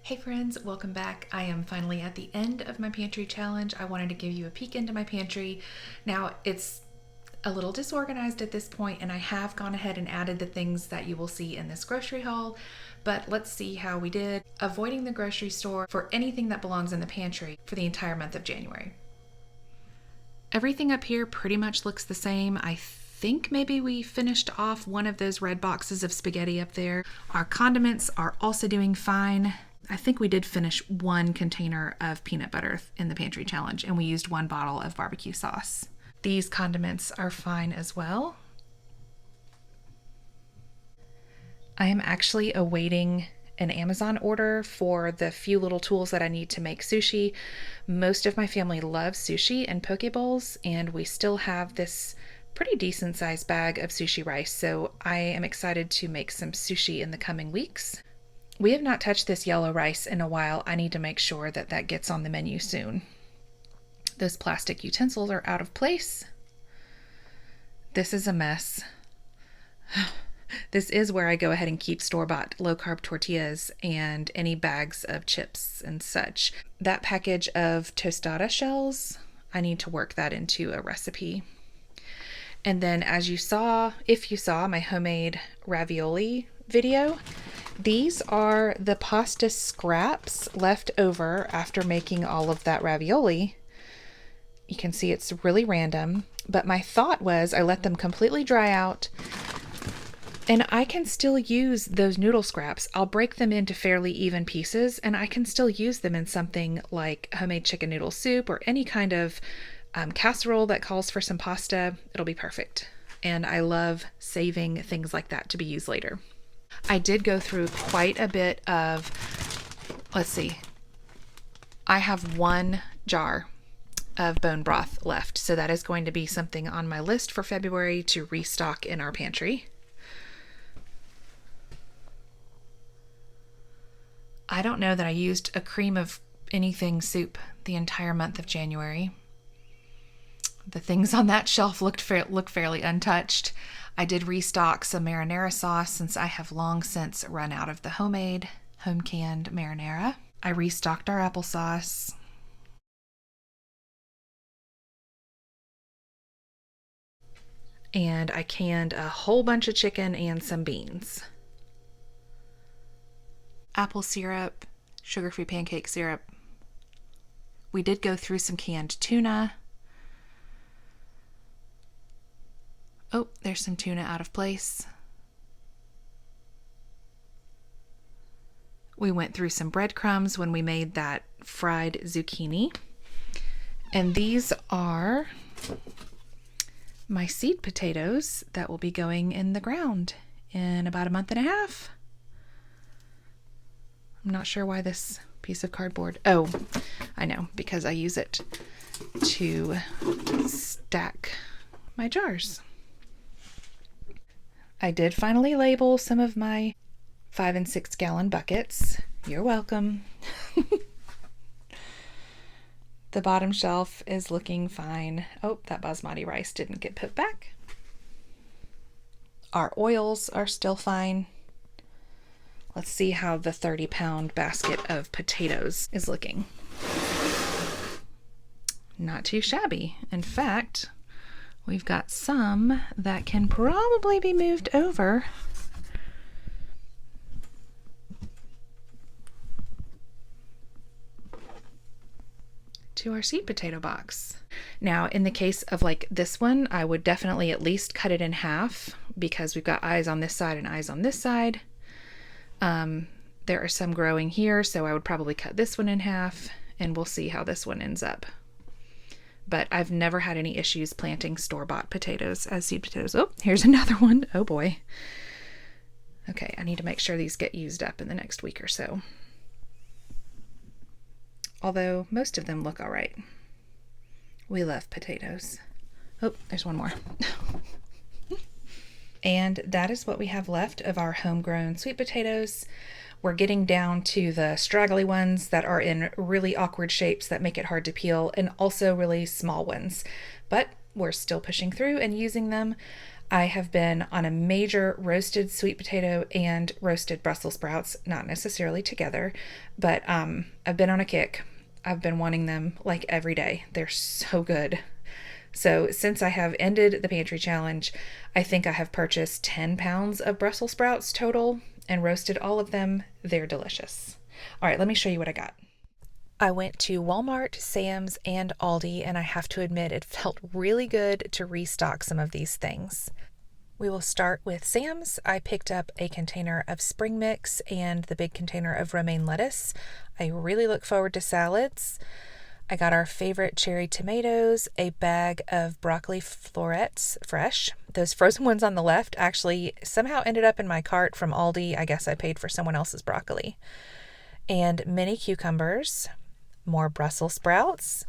Hey friends, welcome back. I am finally at the end of my pantry challenge. I wanted to give you a peek into my pantry. Now it's a little disorganized at this point, and I have gone ahead and added the things that you will see in this grocery haul, but let's see how we did avoiding the grocery store for anything that belongs in the pantry for the entire month of January. Everything up here pretty much looks the same. I think maybe we finished off one of those red boxes of spaghetti up there. Our condiments are also doing fine. I think we did finish one container of peanut butter in the pantry challenge, and we used one bottle of barbecue sauce. These condiments are fine as well. I am actually awaiting an Amazon order for the few little tools that I need to make sushi. Most of my family loves sushi and poke bowls, and we still have this pretty decent sized bag of sushi rice, so I am excited to make some sushi in the coming weeks. We have not touched this yellow rice in a while. I need to make sure that that gets on the menu soon. Those plastic utensils are out of place. This is a mess. This is where I go ahead and keep store-bought low-carb tortillas and any bags of chips and such. That package of tostada shells, I need to work that into a recipe. And then as you saw, if you saw my homemade ravioli video, these are the pasta scraps left over after making all of that ravioli. You can see it's really random, but my thought was I let them completely dry out, and I can still use those noodle scraps. I'll break them into fairly even pieces, and I can still use them in something like homemade chicken noodle soup or any kind of casserole that calls for some pasta. It'll be perfect. And I love saving things like that to be used later. I did go through quite a bit of, let's see, I have one jar of bone broth left, so that is going to be something on my list for February to restock in our pantry. I don't know that I used a cream of anything soup the entire month of January. The things on that shelf look fairly untouched. I did restock some marinara sauce since I have long since run out of the homemade, home-canned marinara. I restocked our applesauce. And I canned a whole bunch of chicken and some beans. Apple syrup, sugar-free pancake syrup. We did go through some canned tuna. Oh, there's some tuna out of place. We went through some breadcrumbs when we made that fried zucchini. And these are my seed potatoes that will be going in the ground in about a month and a half. I'm not sure why this piece of cardboard. Oh, I know, because I use it to stack my jars. I did finally label some of my 5 and 6 gallon buckets. You're welcome. The bottom shelf is looking fine. Oh, that basmati rice didn't get put back. Our oils are still fine. Let's see how the 30-pound basket of potatoes is looking. Not too shabby. In fact, we've got some that can probably be moved over to our seed potato box. Now, in the case of like this one, I would definitely at least cut it in half because we've got eyes on this side and eyes on this side. There are some growing here, so I would probably cut this one in half, and we'll see how this one ends up. But I've never had any issues planting store-bought potatoes as seed potatoes. Oh, here's another one. Oh boy. Okay, I need to make sure these get used up in the next week or so. Although most of them look all right. We love potatoes. Oh, there's one more. And that is what we have left of our homegrown sweet potatoes. We're getting down to the straggly ones that are in really awkward shapes that make it hard to peel, and also really small ones. But we're still pushing through and using them. I have been on a major roasted sweet potato and roasted Brussels sprouts, not necessarily together, but I've been on a kick. I've been wanting them like every day. They're so good. So, since I have ended the pantry challenge, I think I have purchased 10 pounds of Brussels sprouts total and roasted all of them. They're delicious. All right, let me show you what I got. I went to Walmart, Sam's, and Aldi, and I have to admit it felt really good to restock some of these things. We will start with Sam's. I picked up a container of spring mix and the big container of romaine lettuce. I really look forward to salads. I got our favorite cherry tomatoes, a bag of broccoli florets fresh. Those frozen ones on the left actually somehow ended up in my cart from Aldi. I guess I paid for someone else's broccoli. And mini cucumbers, more Brussels sprouts,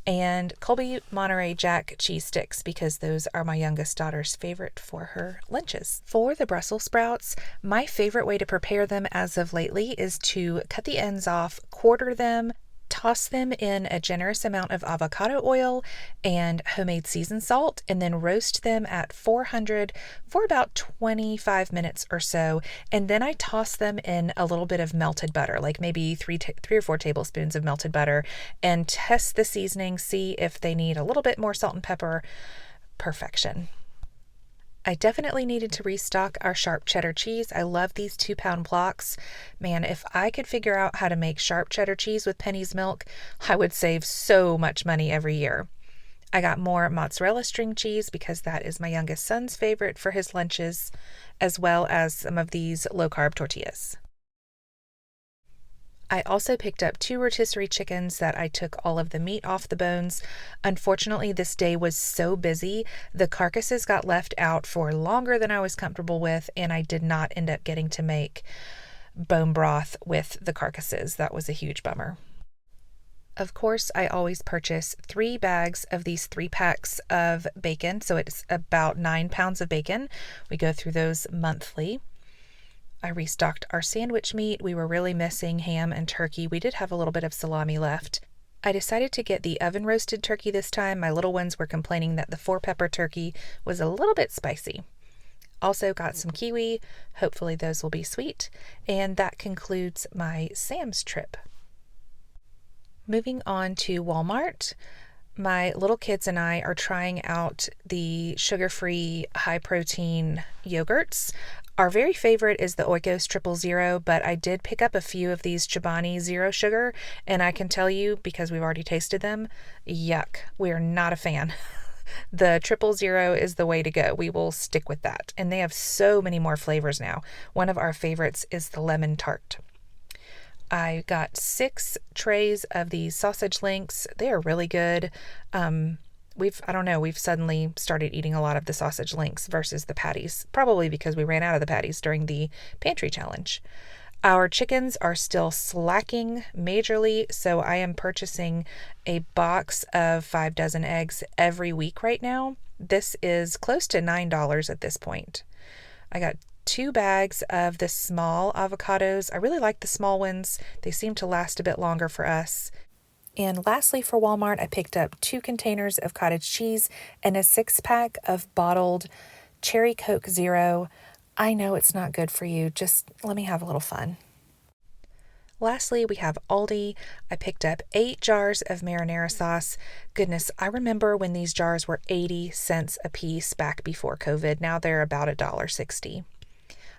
and Colby Monterey Jack cheese sticks because those are my youngest daughter's favorite for her lunches. For the Brussels sprouts, my favorite way to prepare them as of lately is to cut the ends off, quarter them, toss them in a generous amount of avocado oil and homemade seasoned salt, and then roast them at 400 for about 25 minutes or so. And then I toss them in a little bit of melted butter, like maybe three or four tablespoons of melted butter, and test the seasoning, see if they need a little bit more salt and pepper. Perfection. I definitely needed to restock our sharp cheddar cheese. I love these 2-pound blocks. Man, if I could figure out how to make sharp cheddar cheese with Penny's milk, I would save so much money every year. I got more mozzarella string cheese because that is my youngest son's favorite for his lunches, as well as some of these low-carb tortillas. I also picked up 2 rotisserie chickens that I took all of the meat off the bones. Unfortunately, this day was so busy, the carcasses got left out for longer than I was comfortable with, and I did not end up getting to make bone broth with the carcasses. That was a huge bummer. Of course, I always purchase 3 bags of these 3 packs of bacon, so it's about 9 pounds of bacon. We go through those monthly. I restocked our sandwich meat. We were really missing ham and turkey. We did have a little bit of salami left. I decided to get the oven roasted turkey this time. My little ones were complaining that the 4-pepper turkey was a little bit spicy. Also got some kiwi. Hopefully those will be sweet. And that concludes my Sam's trip. Moving on to Walmart. My little kids and I are trying out the sugar-free, high-protein yogurts. Our very favorite is the Oikos 000, but I did pick up a few of these Chobani Zero Sugar, and I can tell you, because we've already tasted them, yuck, we're not a fan. The 000 is the way to go. We will stick with that. And they have so many more flavors now. One of our favorites is the lemon tart. I got 6 trays of these sausage links. They are really good. We've suddenly started eating a lot of the sausage links versus the patties, probably because we ran out of the patties during the pantry challenge. Our chickens are still slacking majorly, so I am purchasing a box of 5 dozen eggs every week right now. This is close to $9 at this point. I got 2 bags of the small avocados. I really like the small ones. They seem to last a bit longer for us. And lastly, for Walmart, I picked up 2 containers of cottage cheese and a 6-pack of bottled Cherry Coke Zero. I know it's not good for you. Just let me have a little fun. Lastly, we have Aldi. I picked up 8 jars of marinara sauce. Goodness, I remember when these jars were 80 cents a piece back before COVID. Now they're about $1.60.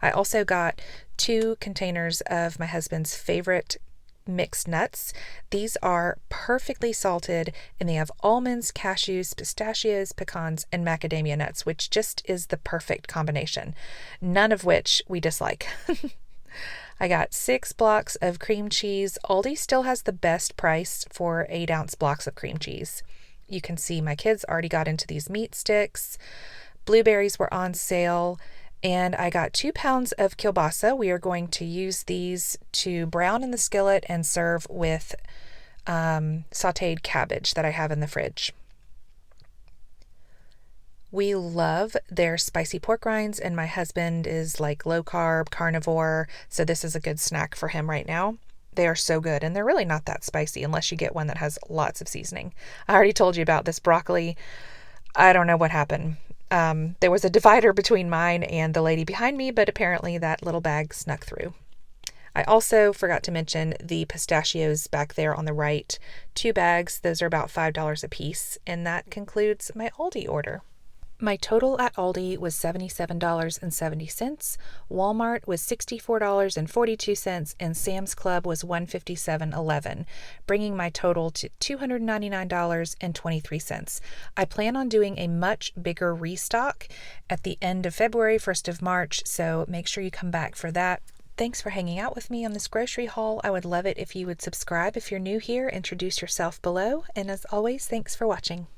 I also got 2 containers of my husband's favorite mixed nuts. These are perfectly salted, and they have almonds, cashews, pistachios, pecans, and macadamia nuts, which just is the perfect combination, none of which we dislike. I got 6 blocks of cream cheese. Aldi still has the best price for 8-ounce blocks of cream cheese. You can see my kids already got into these meat sticks. Blueberries were on sale. And I got 2 pounds of kielbasa. We are going to use these to brown in the skillet and serve with sauteed cabbage that I have in the fridge. We love their spicy pork rinds, and my husband is like low carb, carnivore, so this is a good snack for him right now. They are so good, and they're really not that spicy unless you get one that has lots of seasoning. I already told you about this broccoli. I don't know what happened. There was a divider between mine and the lady behind me, but apparently that little bag snuck through. I also forgot to mention the pistachios back there on the right. 2 bags, those are about $5 a piece, and that concludes my Aldi order. My total at Aldi was $77.70, Walmart was $64.42, and Sam's Club was $157.11, bringing my total to $299.23. I plan on doing a much bigger restock at the end of February, 1st of March, so make sure you come back for that. Thanks for hanging out with me on this grocery haul. I would love it if you would subscribe if you're new here, introduce yourself below, and as always, thanks for watching.